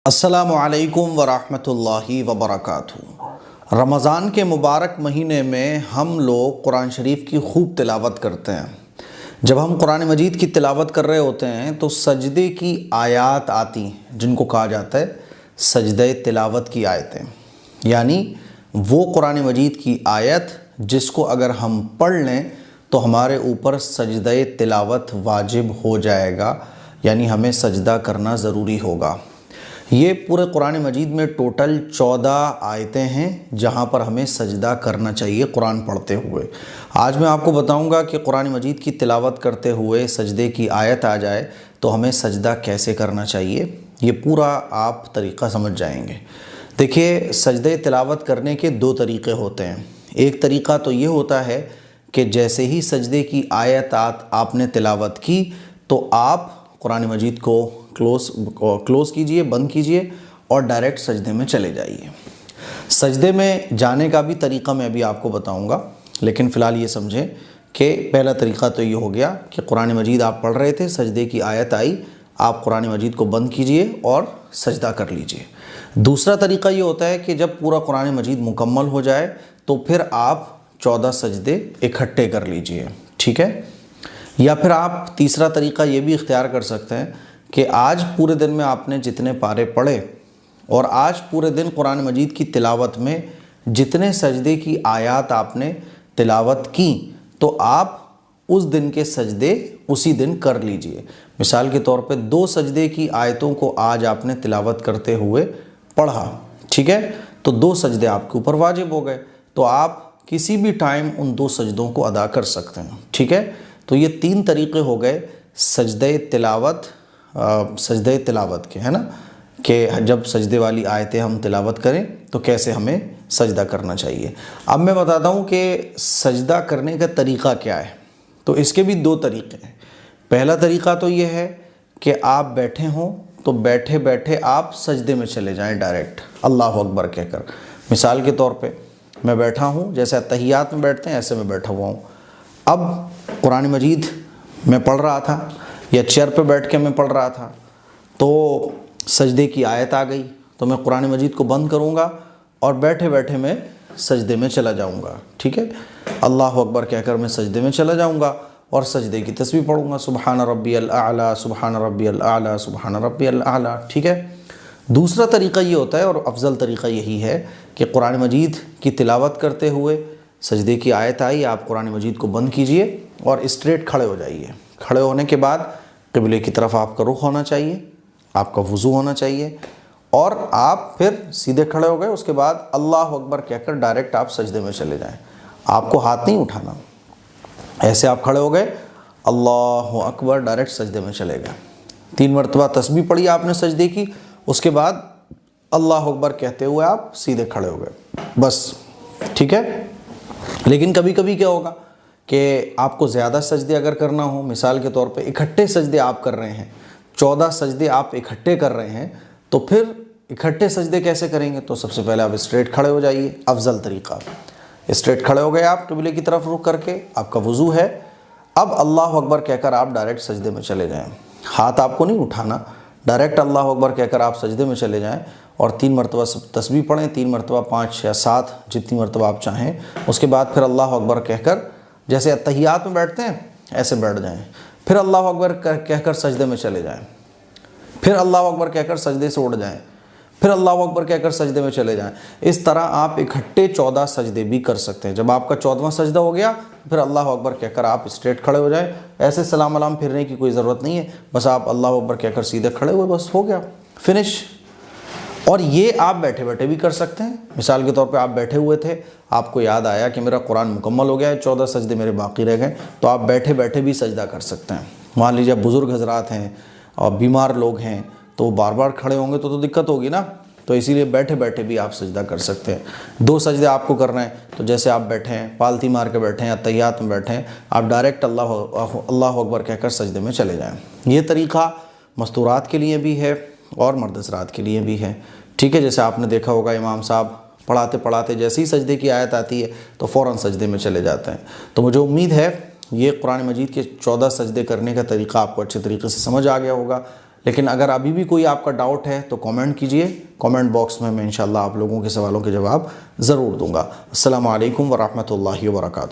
अस्सलामु अलैकुम वरहमतुल्लाहि वबरकातुहू। रमज़ान के मुबारक महीने में हम लोग कुरान शरीफ की खूब तिलावत करते हैं। जब हम कुरान मजीद की तिलावत कर रहे होते हैं तो सजदे की आयत आती हैं, जिनको कहा जाता है सजदे तिलावत की आयतें, यानी वो कुरान मजीद की आयत जिसको अगर हम पढ़ लें तो हमारे ऊपर सजदे तिलावत वाजिब हो जाएगा, यानी हमें सजदा करना ज़रूरी होगा। ये पूरे कुरान मजीद में टोटल 14 आयतें हैं जहाँ पर हमें सजदा करना चाहिए कुरान पढ़ते हुए। आज मैं आपको बताऊंगा कि कुरान मजीद की तिलावत करते हुए सजदे की आयत आ जाए तो हमें सजदा कैसे करना चाहिए, ये पूरा आप तरीक़ा समझ जाएंगे। देखिए, सजदे तिलावत करने के दो तरीक़े होते हैं। एक तरीक़ा तो ये होता है कि जैसे ही सजदे की आयत आपने तिलावत की तो आप कुरान मजीद को क्लोज़ कीजिए, बंद कीजिए और डायरेक्ट सजदे में चले जाइए। सजदे में जाने का भी तरीक़ा मैं अभी आपको बताऊंगा, लेकिन फ़िलहाल ये समझें कि पहला तरीक़ा तो ये हो गया कि कुरान मजीद आप पढ़ रहे थे, सजदे की आयत आई, आप कुरान मजीद को बंद कीजिए और सजदा कर लीजिए। दूसरा तरीक़ा ये होता है कि जब पूरा कुरान मजीद मुकम्मल हो जाए तो फिर आप 14 सजदे इकट्ठे कर लीजिए, ठीक है। या फिर आप तीसरा तरीक़ा ये भी इख्तियार कर सकते हैं कि आज पूरे दिन में आपने जितने पारे पढ़े और आज पूरे दिन कुरान मजीद की तिलावत में जितने सजदे की आयत आपने तिलावत की तो आप उस दिन के सजदे उसी दिन कर लीजिए। मिसाल के तौर पे 2 सजदे की आयतों को आज आपने तिलावत करते हुए पढ़ा, ठीक है, तो 2 सजदे आपके ऊपर वाजिब हो गए, तो आप किसी भी टाइम उन 2 सजदों को अदा कर सकते हैं, ठीक है। तो ये 3 तरीक़े हो गए सजदे तिलावत के, है ना, कि जब सजदे वाली आयतें हम तिलावत करें तो कैसे हमें सजदा करना चाहिए। अब मैं बताता हूँ कि सजदा करने का तरीक़ा क्या है। तो इसके भी 2 तरीक़े हैं। पहला तरीक़ा तो ये है कि आप बैठे हों तो बैठे बैठे आप सजदे में चले जाएं डायरेक्ट अल्लाह अकबर कहकर। मिसाल के तौर पे मैं बैठा हूँ, जैसे अत्तहियात में बैठते हैं ऐसे मैं बैठा हुआ हूँ। अब कुरान मजीद मैं पढ़ रहा था या चेयर पे बैठ के मैं पढ़ रहा था, तो सजदे की आयत आ गई तो मैं कुरान मजीद को बंद करूँगा और बैठे बैठे मैं सजदे में चला जाऊँगा, ठीक है। अल्लाह अकबर कहकर मैं सजदे में चला जाऊँगा और सजदे की तस्बीह पढ़ूँगा, सुबहान रब्बियल आला, सुबहान रब्बियल आला, सुबहान रब्बियल आला, ठीक है। दूसरा तरीक़ा ये होता है और अफजल तरीक़ा यही है कि कुरान मजीद की तिलावत करते हुए सजदे की आयत आई, आप कुरान मजीद को बंद कीजिए और स्ट्रेट खड़े हो जाइए। खड़े होने के बाद क़िबले की तरफ आपका रुख होना चाहिए, आपका वज़ू होना चाहिए और आप फिर सीधे खड़े हो गए। उसके बाद अल्लाह अकबर कहकर डायरेक्ट आप सजदे में चले जाएं, आपको हाथ नहीं उठाना। ऐसे आप खड़े हो गए, अल्लाह अकबर, डायरेक्ट सजदे में चले गए। 3 मरतबा तस्बीह पढ़ी आपने सजदे की, उसके बाद अल्लाह अकबर कहते हुए आप सीधे खड़े हो गए, बस, ठीक है। लेकिन कभी कभी क्या होगा कि आपको ज़्यादा सजदे अगर करना हो, मिसाल के तौर पे इकट्ठे सजदे आप कर रहे हैं, 14 सजदे आप इकट्ठे कर रहे हैं, तो फिर इकट्ठे सजदे कैसे करेंगे। तो सबसे पहले आप स्ट्रेट खड़े हो जाइए, अफजल तरीक़ा। स्ट्रेट खड़े हो गए आप क़िबले की तरफ रुख करके, आपका वज़ू है, अब अल्लाह अकबर कहकर आप डायरेक्ट सजदे में चले जाएँ। हाथ आपको नहीं उठाना, डायरेक्ट अल्लाह अकबर कहकर आप सजदे में चले जाएँ और 3 मरतबा तस्बीह पढ़ें, 3 मरतबा, 5 या 7, जितनी मरतबा आप चाहें। उसके बाद फिर अल्लाह अकबर कहकर जैसे अत्तहियात में बैठते हैं ऐसे बैठ जाएं, फिर अल्लाह अकबर कहकर सजदे में चले जाएं, फिर अल्लाह अकबर कहकर सजदे से उठ जाएं, फिर अल्लाह अकबर कहकर सजदे में चले जाएं। इस तरह आप इकट्ठे 14 सजदे भी कर सकते हैं। जब आपका 14वां सजदा हो गया फिर अल्लाह अकबर कहकर आप स्ट्रेट खड़े हो जाएं। ऐसे सलाम अलाम फिरने की कोई ज़रूरत नहीं है, बस आप अल्लाह अकबर कहकर सीधे खड़े हुए, बस हो गया, फिनिश। और ये आप बैठे बैठे भी कर सकते हैं। मिसाल के तौर पे आप बैठे हुए थे, आपको याद आया कि मेरा कुरान मुकम्मल हो गया है, 14 सजदे मेरे बाकी रह गए, तो आप बैठे बैठे भी सजदा कर सकते हैं। मान लीजिए बुज़ुर्ग हजरात हैं और बीमार लोग हैं तो वो बार बार खड़े होंगे तो दिक्कत होगी ना, तो इसीलिए बैठे बैठे भी आप सजदा कर सकते हैं। 2 सजदे आपको करना है तो जैसे आप बैठे हैं, पालती मार के बैठे हैं, अत्तहियात में बैठे हैं, आप डायरेक्ट अल्लाह अकबर कहकर सजदे में चले जाएँ। ये तरीक़ा मस्तूरात के लिए भी है और मर्द हज़रात के लिए भी है, ठीक है। जैसे आपने देखा होगा इमाम साहब पढ़ाते पढ़ाते जैसे ही सजदे की आयत आती है तो फ़ौरन सजदे में चले जाते हैं। तो मुझे उम्मीद है ये कुरान मजीद के 14 सजदे करने का तरीक़ा आपको अच्छे तरीके से समझ आ गया होगा। लेकिन अगर अभी भी कोई आपका डाउट है तो कमेंट कीजिए, कमेंट बॉक्स में मैं इंशाल्लाह आप लोगों के सवालों के जवाब ज़रूर दूंगा। अस्सलामु अलैकुम वरहमतुल्लाहि वबरकातुहू।